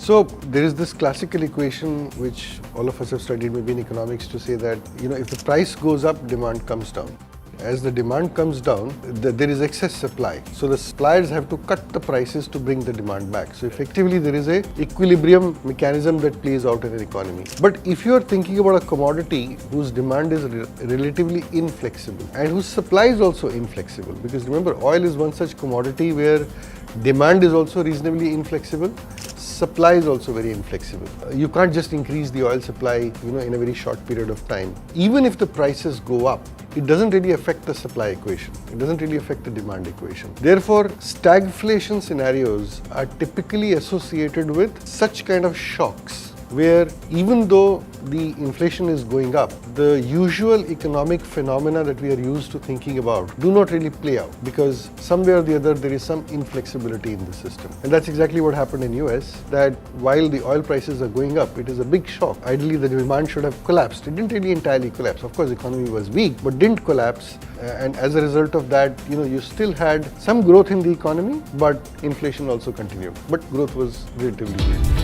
So there is this classical equation which all of us have studied maybe in economics to say that, if the price goes up, demand comes down. As the demand comes down, there is excess supply. So the suppliers have to cut the prices to bring the demand back. So effectively there is a equilibrium mechanism that plays out in an economy. But if you are thinking about a commodity whose demand is relatively inflexible and whose supply is also inflexible, because remember, oil is one such commodity where demand is also reasonably inflexible, supply is also very inflexible. You can't just increase the oil supply, in a very short period of time. Even if the prices go up, it doesn't really affect the supply equation. It doesn't really affect the demand equation. Therefore, stagflation scenarios are typically associated with such kind of shocks, where even though the inflation is going up, the usual economic phenomena that we are used to thinking about do not really play out, because somewhere or the other there is some inflexibility in the system. And that's exactly what happened in US, that while the oil prices are going up, it is a big shock. Ideally the demand should have collapsed. It didn't really entirely collapse. Of course, the economy was weak, but didn't collapse. And as a result of that, you still had some growth in the economy, but inflation also continued. But growth was relatively weak.